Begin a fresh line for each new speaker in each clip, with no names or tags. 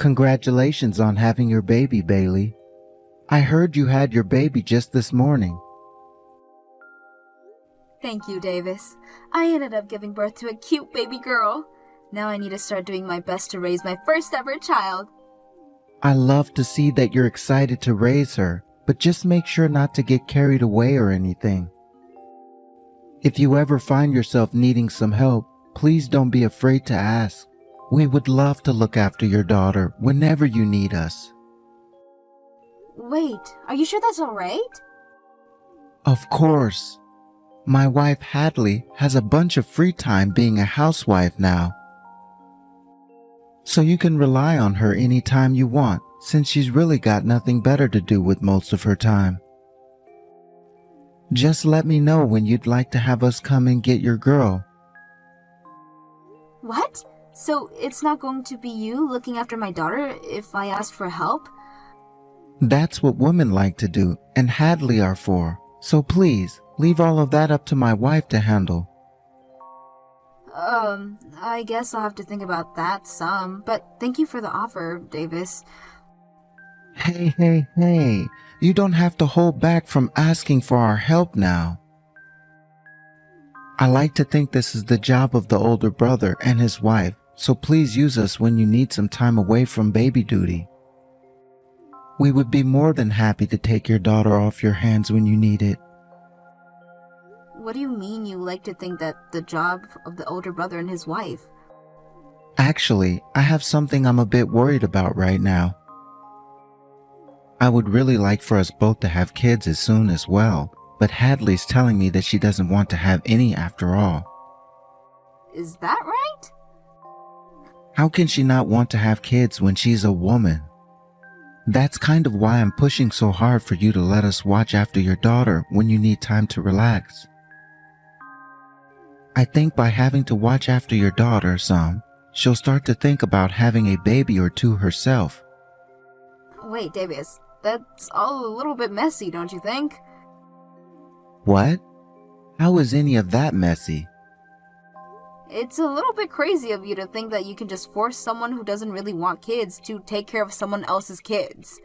Congratulations on having your baby, Bailey. I heard you had your baby just this morning.
Thank you, Davis. I ended up giving birth to a cute baby girl. Now I need to start doing my best to raise my first ever child.
I love to see that you're excited to raise her, but just make sure not to get carried away or anything. If you ever find yourself needing some help, please don't be afraid to ask. We would love to look after your daughter whenever you need us.
Wait, are you sure that's alright?
Of course. My wife Hadley has a bunch of free time being a housewife now. So you can rely on her anytime you want, since she's really got nothing better to do with most of her time. Just let me know when you'd like to have us come and get your girl.
What? So it's not going to be you looking after my daughter if I ask for help?
That's what women like to do, and Hadley are for. So please, leave all of that up to my wife to handle.
I guess I'll have to think about that some, but thank you for the offer, Davis.
Hey, you don't have to hold back from asking for our help now. I like to think this is the job of the older brother and his wife, so please use us when you need some time away from baby duty. We would be more than happy to take your daughter off your hands when you need it.
What do you mean you like to think that the job of the older brother and his wife?
Actually, I have something I'm a bit worried about right now. I would really like for us both to have kids as soon as well, but Hadley's telling me that she doesn't want to have any after all.
Is that right?
How can she not want to have kids when she's a woman? That's kind of why I'm pushing so hard for you to let us watch after your daughter when you need time to relax. I think by having to watch after your daughter some, she'll start to think about having a baby or two herself.
Wait, Davis, that's all a little bit messy, don't you think?
What? How is any of that messy?
It's a little bit crazy of you to think that you can just force someone who doesn't really want kids to take care of someone else's kids.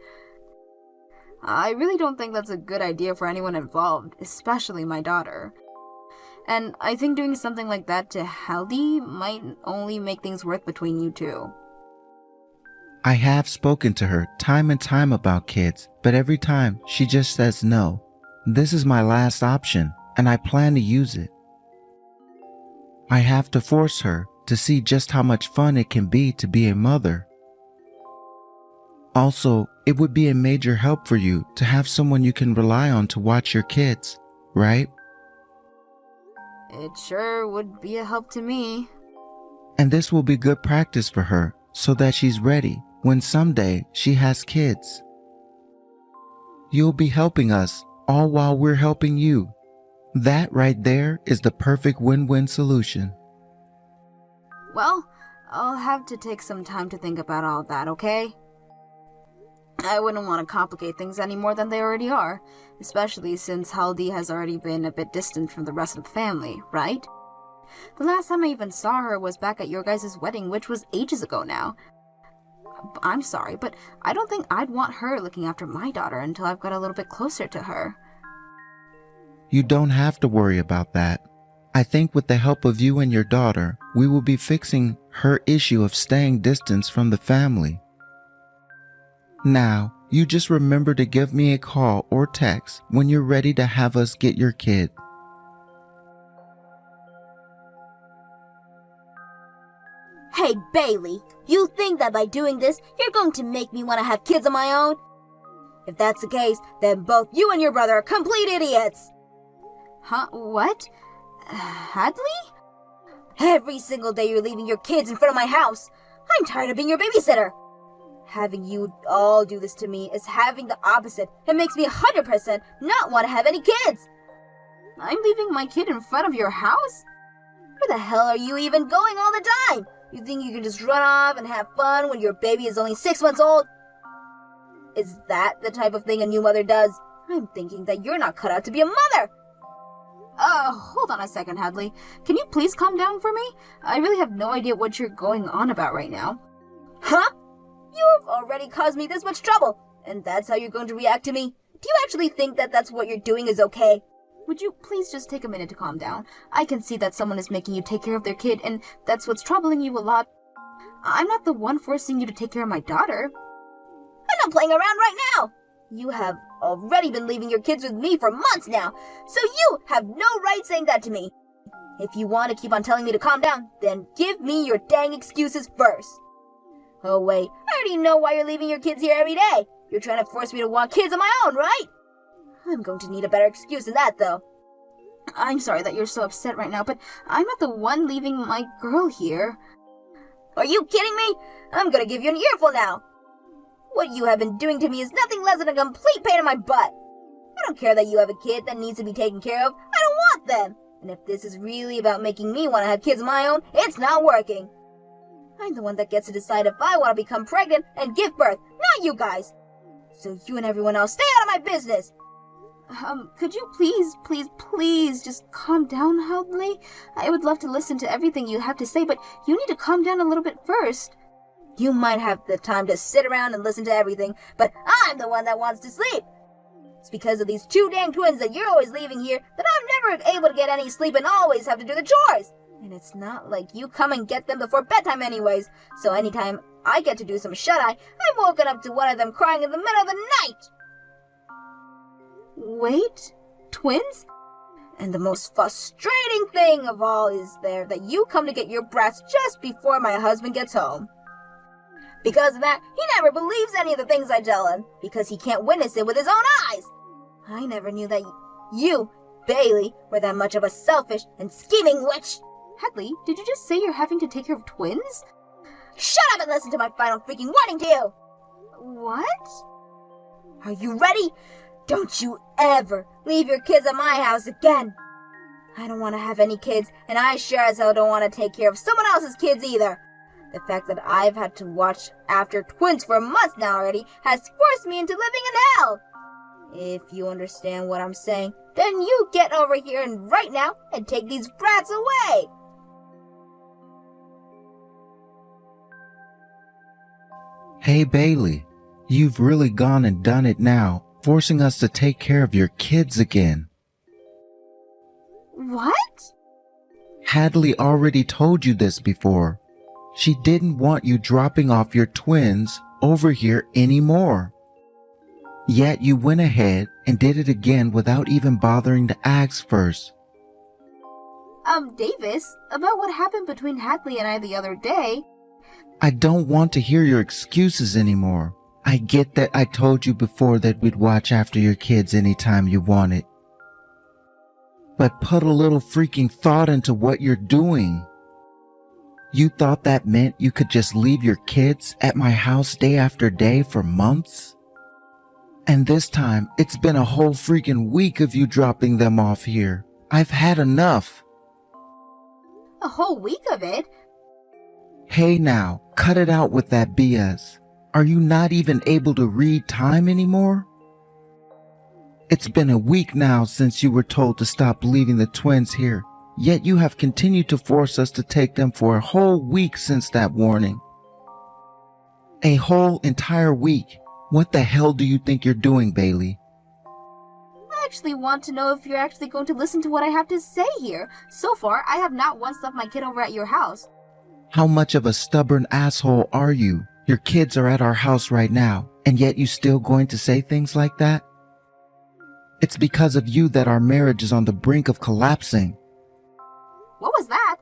I really don't think that's a good idea for anyone involved, especially my daughter. And I think doing something like that to Haldy might only make things worse between you two.
I have spoken to her time and time about kids, but every time she just says no. This is my last option, and I plan to use it. I have to force her to see just how much fun it can be to be a mother. Also, it would be a major help for you to have someone you can rely on to watch your kids, right?
It sure would be a help to me.
And this will be good practice for her so that she's ready when someday she has kids. You'll be helping us all while we're helping you. That right there is the perfect win-win solution.
Well, I'll have to take some time to think about all that, okay? I wouldn't want to complicate things any more than they already are, especially since Haldy has already been a bit distant from the rest of the family, right? The last time I even saw her was back at your guys' wedding, which was ages ago now. I'm sorry, but I don't think I'd want her looking after my daughter until I've got a little bit closer to her.
You don't have to worry about that. I think with the help of you and your daughter, we will be fixing her issue of staying distance from the family. Now, you just remember to give me a call or text when you're ready to have us get your kid.
Hey, Bailey, you think that by doing this, you're going to make me want to have kids of my own? If that's the case, then both you and your brother are complete idiots!
Huh? What? Hadley?
Every single day you're leaving your kids in front of my house. I'm tired of being your babysitter. Having you all do this to me is having the opposite. It makes me 100% not want to have any kids.
I'm leaving my kid in front of your house?
Where the hell are you even going all the time? You think you can just run off and have fun when your baby is only 6 months old? Is that the type of thing a new mother does? I'm thinking that you're not cut out to be a mother.
Hold on a second, Hadley. Can you please calm down for me? I really have no idea what you're going on about right now.
Huh? You've already caused me this much trouble, and that's how you're going to react to me? Do you actually think that that's what you're doing is okay?
Would you please just take a minute to calm down? I can see that someone is making you take care of their kid, and that's what's troubling you a lot. I'm not the one forcing you to take care of my daughter.
I'm not playing around right now. You have already been leaving your kids with me for months now, so you have no right saying that to me. If you want to keep on telling me to calm down, then give me your dang excuses first. Oh wait, I already know why you're leaving your kids here every day. You're trying to force me to want kids of my own, right? I'm going to need a better excuse than that, though.
I'm sorry that you're so upset right now, but I'm not the one leaving my girl here.
Are you kidding me? I'm gonna give you an earful now. What you have been doing to me is nothing less than a complete pain in my butt. I don't care that you have a kid that needs to be taken care of. I don't want them. And if this is really about making me want to have kids of my own, it's not working. I'm the one that gets to decide if I want to become pregnant and give birth, not you guys. So you and everyone else stay out of my business.
Could you please just calm down, Hadley? I would love to listen to everything you have to say, but you need to calm down a little bit first.
You might have the time to sit around and listen to everything, but I'm the one that wants to sleep. It's because of these two dang twins that you're always leaving here that I'm never able to get any sleep and always have to do the chores. And it's not like you come and get them before bedtime anyways, so anytime I get to do some shut-eye, I'm woken up to one of them crying in the middle of the night.
Wait, twins?
And the most frustrating thing of all is that you come to get your brats just before my husband gets home. Because of that, he never believes any of the things I tell him, because he can't witness it with his own eyes. I never knew that you, Bailey, were that much of a selfish and scheming witch.
Hadley, did you just say you're having to take care of twins?
Shut up and listen to my final freaking warning to you!
What?
Are you ready? Don't you ever leave your kids at my house again. I don't want to have any kids, and I sure as hell don't want to take care of someone else's kids either. The fact that I've had to watch after twins for months now already has forced me into living in hell. If you understand what I'm saying, then you get over here and right now and take these brats away.
Hey Bailey, you've really gone and done it now, forcing us to take care of your kids again.
What?
Hadley already told you this before. She didn't want you dropping off your twins over here anymore. Yet you went ahead and did it again without even bothering to ask first.
Davis, about what happened between Hadley and I the other day.
I don't want to hear your excuses anymore. I get that I told you before that we'd watch after your kids anytime you wanted. But put a little freaking thought into what you're doing. You thought that meant you could just leave your kids at my house day after day for months? And this time, it's been a whole freaking week of you dropping them off here. I've had enough.
A whole week of it?
Hey now, cut it out with that BS. Are you not even able to read time anymore? It's been a week now since you were told to stop leaving the twins here. Yet you have continued to force us to take them for a whole week since that warning. A whole entire week. What the hell do you think you're doing, Bailey?
I actually want to know if you're actually going to listen to what I have to say here. So far, I have not once left my kid over at your house.
How much of a stubborn asshole are you? Your kids are at our house right now, and yet you still going to say things like that? It's because of you that our marriage is on the brink of collapsing.
What was that?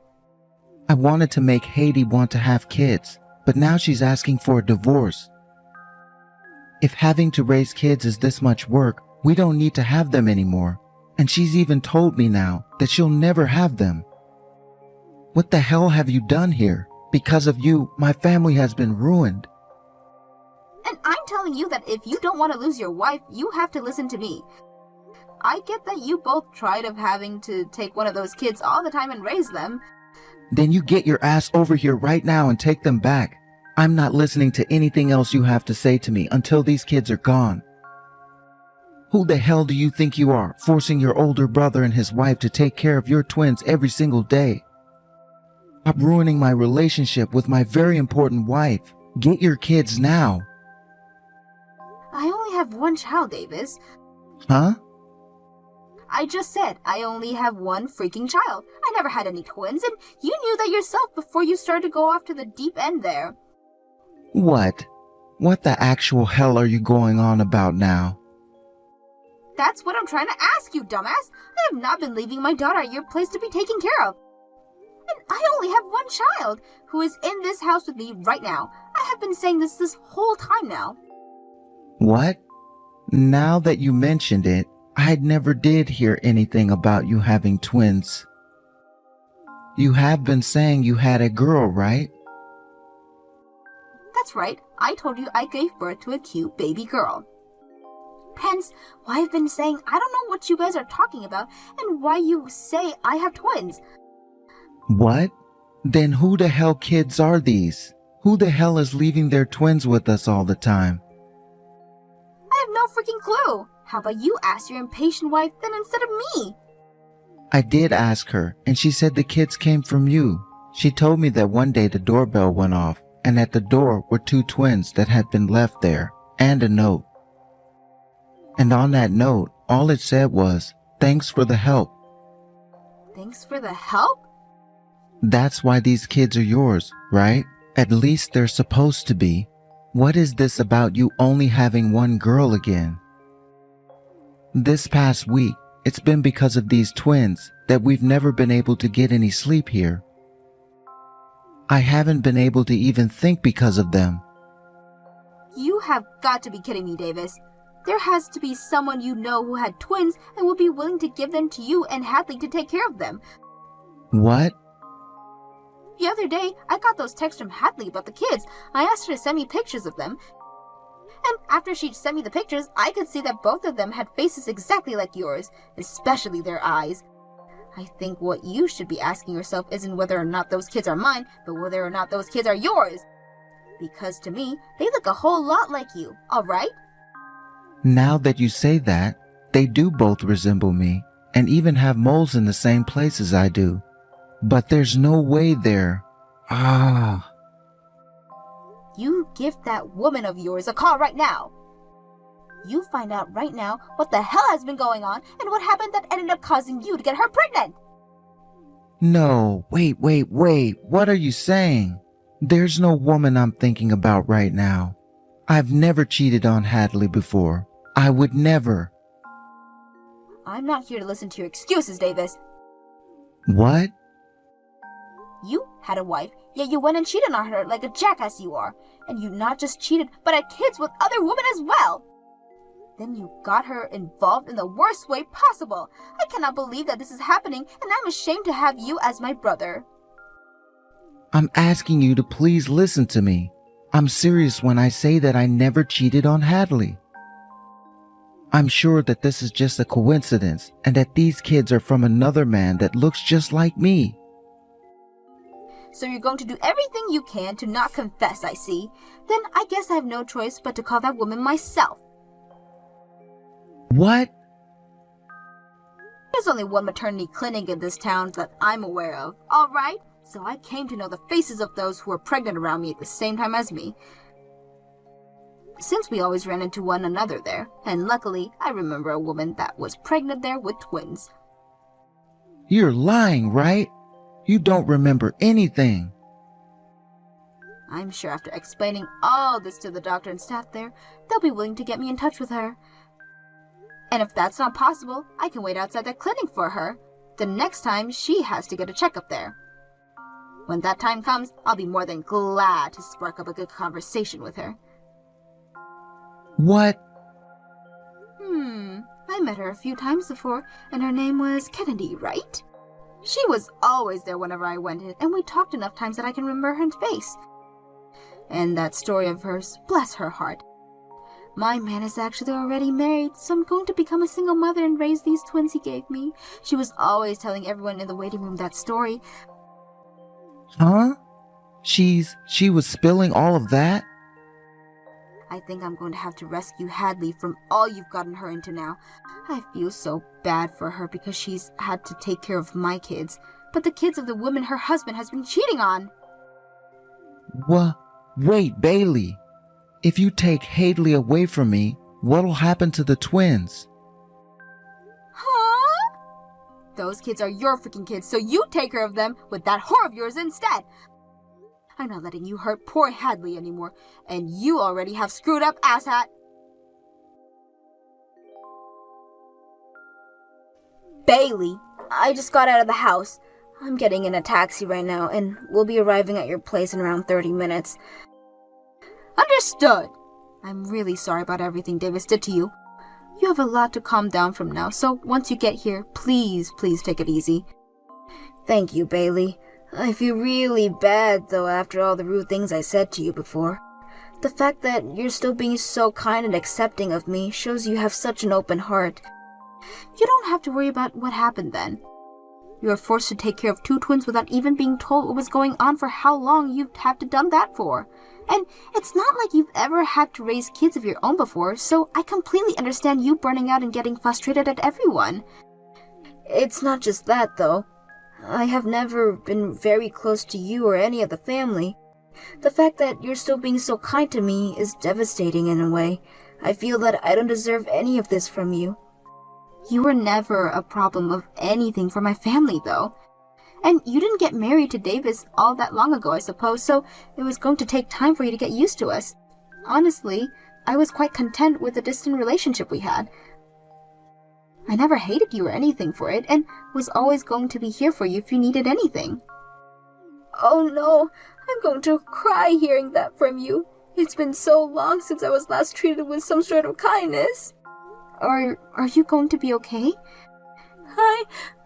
I wanted to make Haiti want to have kids, but now she's asking for a divorce. If having to raise kids is this much work, we don't need to have them anymore. And she's even told me now that she'll never have them. What the hell have you done here? Because of you, my family has been ruined.
And I'm telling you that if you don't want to lose your wife, you have to listen to me. I get that you both tried of having to take one of those kids all the time and raise them.
Then you get your ass over here right now and take them back. I'm not listening to anything else you have to say to me until these kids are gone. Who the hell do you think you are, forcing your older brother and his wife to take care of your twins every single day? I'm ruining my relationship with my very important wife. Get your kids now.
I only have one child, Davis.
Huh?
I just said I only have one freaking child. I never had any twins, and you knew that yourself before you started to go off to the deep end there.
What? What the actual hell are you going on about now?
That's what I'm trying to ask you, dumbass. I have not been leaving my daughter at your place to be taken care of. And I only have one child who is in this house with me right now. I have been saying this whole time now.
What? Now that you mentioned it, I never did hear anything about you having twins. You have been saying you had a girl, right?
That's right. I told you I gave birth to a cute baby girl. Hence, why I've been saying I don't know what you guys are talking about and why you say I have twins.
What? Then who the hell kids are these? Who the hell is leaving their twins with us all the time?
I have no freaking clue. How about you ask your impatient wife then instead of me?
I did ask her, and she said the kids came from you. She told me that one day the doorbell went off, and at the door were two twins that had been left there, and a note. And on that note, all it said was, "Thanks for the help."
Thanks for the help?
That's why these kids are yours, right? At least they're supposed to be. What is this about you only having one girl again? This past week, it's been because of these twins that we've never been able to get any sleep here. I haven't been able to even think because of them.
You have got to be kidding me, Davis. There has to be someone you know who had twins and would be willing to give them to you and Hadley to take care of them.
What?
The other day, I got those texts from Hadley about the kids. I asked her to send me pictures of them. And after she sent me the pictures, I could see that both of them had faces exactly like yours, especially their eyes. I think what you should be asking yourself isn't whether or not those kids are mine, but whether or not those kids are yours. Because to me, they look a whole lot like you, alright?
Now that you say that, they do both resemble me, and even have moles in the same place as I do. But there's no way they're...
You give that woman of yours a call right now. You find out right now what the hell has been going on and what happened that ended up causing you to get her pregnant.
No, wait. What are you saying? There's no woman I'm thinking about right now. I've never cheated on Hadley before. I would never.
I'm not here to listen to your excuses, Davis.
What?
You had a wife, yet you went and cheated on her like a jackass you are. And you not just cheated, but had kids with other women as well. Then you got her involved in the worst way possible. I cannot believe that this is happening, and I'm ashamed to have you as my brother.
I'm asking you to please listen to me. I'm serious when I say that I never cheated on Hadley. I'm sure that this is just a coincidence and that these kids are from another man that looks just like me.
So you're going to do everything you can to not confess, I see. Then I guess I have no choice but to call that woman myself.
What?
There's only one maternity clinic in this town that I'm aware of, alright? So I came to know the faces of those who were pregnant around me at the same time as me. Since we always ran into one another there, and luckily I remember a woman that was pregnant there with twins.
You're lying, right? You don't remember anything.
I'm sure after explaining all this to the doctor and staff there, they'll be willing to get me in touch with her. And if that's not possible, I can wait outside the clinic for her, the next time she has to get a checkup there. When that time comes, I'll be more than glad to spark up a good conversation with her.
What?
I met her a few times before, and her name was Kennedy, right? She was always there whenever I went in, and we talked enough times that I can remember her face. And that story of hers, bless her heart. My man is actually already married, so I'm going to become a single mother and raise these twins he gave me. She was always telling everyone in the waiting room that story.
Huh? She was spilling all of that?
I think I'm going to have to rescue Hadley from all you've gotten her into now. I feel so bad for her because she's had to take care of my kids, but the kids of the woman her husband has been cheating on.
Wait, Bailey. If you take Hadley away from me, what'll happen to the twins?
Huh? Those kids are your freaking kids, so you take care of them with that whore of yours instead. I'm not letting you hurt poor Hadley anymore, and you already have screwed up, asshat.
Bailey, I just got out of the house. I'm getting in a taxi right now, and we'll be arriving at your place in around 30 minutes.
Understood. I'm really sorry about everything Davis did to you. You have a lot to calm down from now, so once you get here, please take it easy.
Thank you, Bailey. I feel really bad, though, after all the rude things I said to you before. The fact that you're still being so kind and accepting of me shows you have such an open heart.
You don't have to worry about what happened then. You were forced to take care of 2 twins without even being told what was going on for how long you'd have to done that for. And it's not like you've ever had to raise kids of your own before, so I completely understand you burning out and getting frustrated at everyone.
It's not just that, though. I have never been very close to you or any of the family. The fact that you're still being so kind to me is devastating in a way. I feel that I don't deserve any of this from you.
You were never a problem of anything for my family, though. And you didn't get married to Davis all that long ago, I suppose, so it was going to take time for you to get used to us. Honestly, I was quite content with the distant relationship we had. I never hated you or anything for it, and was always going to be here for you if you needed anything.
Oh no, I'm going to cry hearing that from you. It's been so long since I was last treated with some sort of kindness.
Are you going to be okay?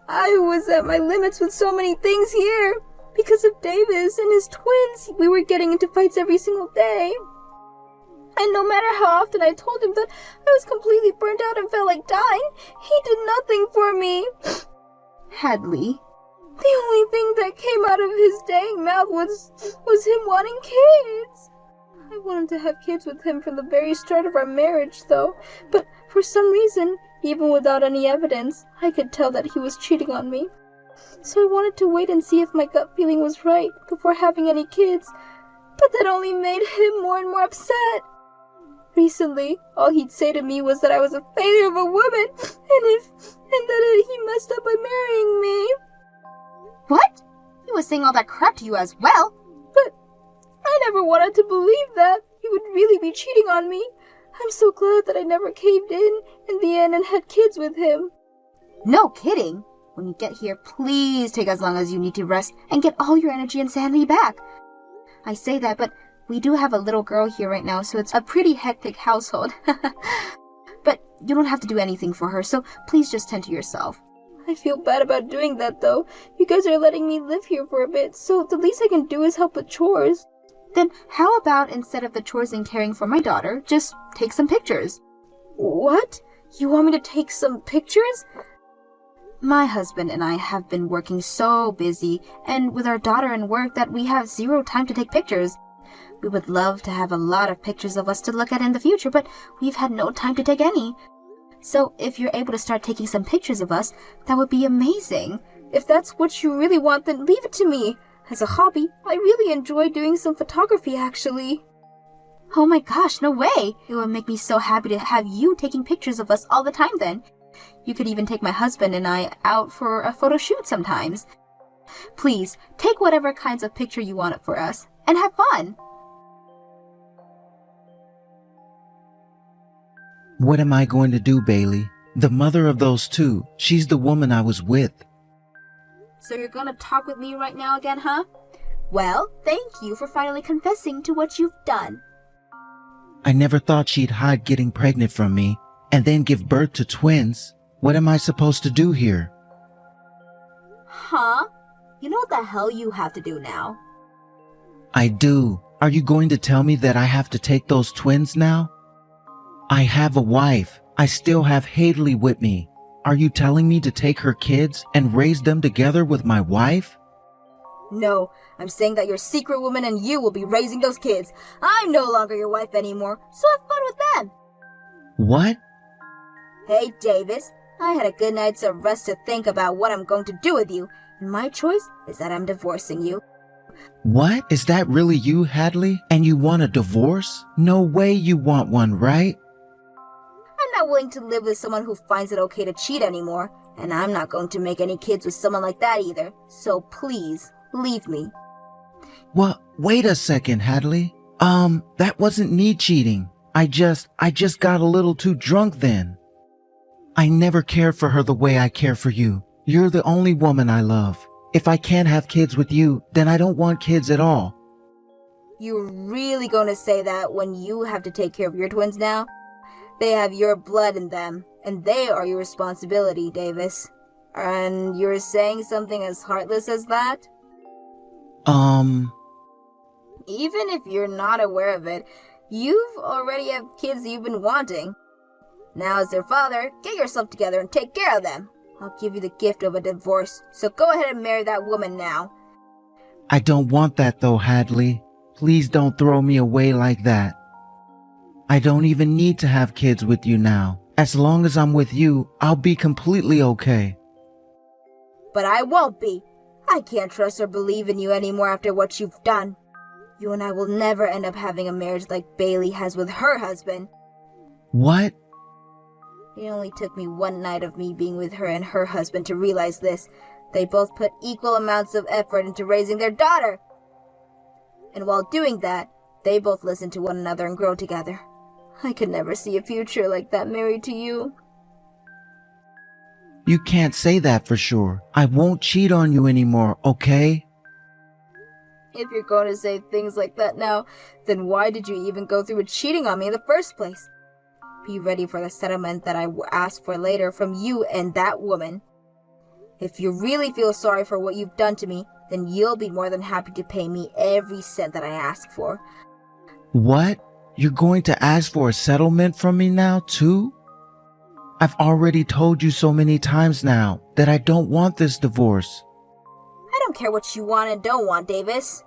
I was at my limits with so many things here. Because of Davis and his twins, we were getting into fights every single day. And no matter how often I told him that I was completely burnt out and felt like dying, he did nothing for me.
Hadley.
The only thing that came out of his dang mouth was him wanting kids. I wanted to have kids with him from the very start of our marriage, though, but for some reason, even without any evidence, I could tell that he was cheating on me. So I wanted to wait and see if my gut feeling was right before having any kids, but that only made him more and more upset. Recently, all he'd say to me was that I was a failure of a woman, and that he messed up by marrying me.
What? He was saying all that crap to you as well?
But I never wanted to believe that he would really be cheating on me. I'm so glad that I never caved in the end and had kids with him.
No kidding. When you get here, please take as long as you need to rest and get all your energy and sanity back. I say that, but we do have a little girl here right now, so it's a pretty hectic household. But you don't have to do anything for her, so please just tend to yourself.
I feel bad about doing that, though. You guys are letting me live here for a bit, so the least I can do is help with chores.
Then how about instead of the chores and caring for my daughter, just take some pictures?
What? You want me to take some pictures?
My husband and I have been working so busy, and with our daughter and work, that we have zero time to take pictures. We would love to have a lot of pictures of us to look at in the future, but we've had no time to take any. So if you're able to start taking some pictures of us, that would be amazing.
If that's what you really want, then leave it to me. As a hobby, I really enjoy doing some photography, actually.
Oh my gosh, no way! It would make me so happy to have you taking pictures of us all the time then. You could even take my husband and I out for a photo shoot sometimes. Please, take whatever kinds of picture you want for us, and have fun!
What am I going to do, Bailey? The mother of those 2, she's the woman I was with.
So you're gonna talk with me right now again, huh? Well, thank you for finally confessing to what you've done.
I never thought she'd hide getting pregnant from me and then give birth to twins. What am I supposed to do here?
Huh? You know what the hell you have to do now?
I do. Are you going to tell me that I have to take those twins now? I have a wife. I still have Hadley with me. Are you telling me to take her kids and raise them together with my wife?
No, I'm saying that your secret woman and you will be raising those kids. I'm no longer your wife anymore, so have fun with them.
What?
Hey, Davis, I had a good night's of rest to think about what I'm going to do with you, and my choice is that I'm divorcing you.
What? Is that really you, Hadley? And you want a divorce? No way you want one, right?
I'm not willing to live with someone who finds it okay to cheat anymore, and I'm not going to make any kids with someone like that either. So please, leave me.
Well, wait a second, Hadley. That wasn't me cheating. I just got a little too drunk then. I never cared for her the way I care for you. You're the only woman I love. If I can't have kids with you, then I don't want kids at all.
You're really going to say that when you have to take care of your twins now? They have your blood in them, and they are your responsibility, Davis. And you're saying something as heartless as that? Even if you're not aware of it, you've already have kids you've been wanting. Now as their father, get yourself together and take care of them. I'll give you the gift of a divorce, so go ahead and marry that woman now.
I don't want that though, Hadley. Please don't throw me away like that. I don't even need to have kids with you now. As long as I'm with you, I'll be completely okay.
But I won't be. I can't trust or believe in you anymore after what you've done. You and I will never end up having a marriage like Bailey has with her husband.
What?
It only took me one night of me being with her and her husband to realize this. They both put equal amounts of effort into raising their daughter. And while doing that, they both listened to one another and grow together. I could never see a future like that married to you.
You can't say that for sure. I won't cheat on you anymore, okay?
If you're going to say things like that now, then why did you even go through with cheating on me in the first place? Be ready for the settlement that I ask for later from you and that woman. If you really feel sorry for what you've done to me, then you'll be more than happy to pay me every cent that I ask for.
What? You're going to ask for a settlement from me now, too? I've already told you so many times now that I don't want this divorce.
I don't care what you want and don't want, Davis.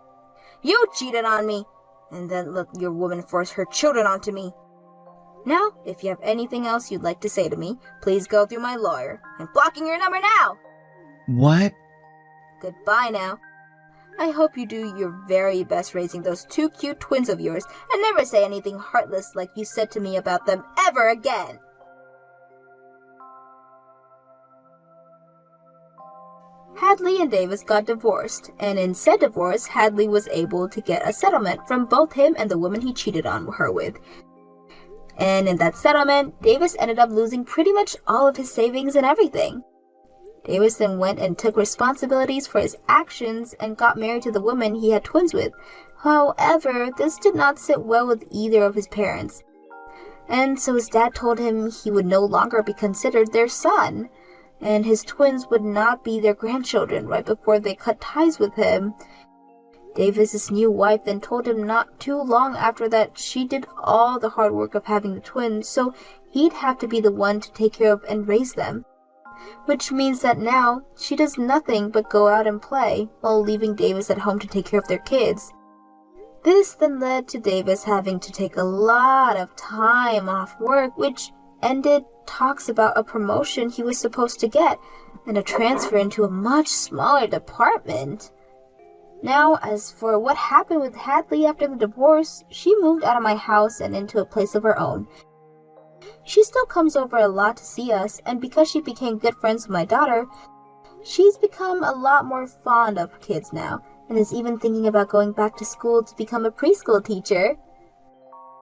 You cheated on me, and then let your woman force her children onto me. Now, if you have anything else you'd like to say to me, please go through my lawyer. I'm blocking your number now!
What?
Goodbye now. I hope you do your very best raising those two cute twins of yours and never say anything heartless like you said to me about them ever again. Hadley and Davis got divorced, and in said divorce, Hadley was able to get a settlement from both him and the woman he cheated on her with. And in that settlement, Davis ended up losing pretty much all of his savings and everything. Davis then went and took responsibilities for his actions and got married to the woman he had twins with. However, this did not sit well with either of his parents. And so his dad told him he would no longer be considered their son, and his twins would not be their grandchildren right before they cut ties with him. Davis's new wife then told him not too long after that she did all the hard work of having the twins, so he'd have to be the one to take care of and raise them. Which means that now she does nothing but go out and play while leaving Davis at home to take care of their kids. This then led to Davis having to take a lot of time off work, which ended talks about a promotion he was supposed to get and a transfer into a much smaller department. Now, as for what happened with Hadley after the divorce, she moved out of my house and into a place of her own. She still comes over a lot to see us, and because she became good friends with my daughter, she's become a lot more fond of kids now, and is even thinking about going back to school to become a preschool teacher.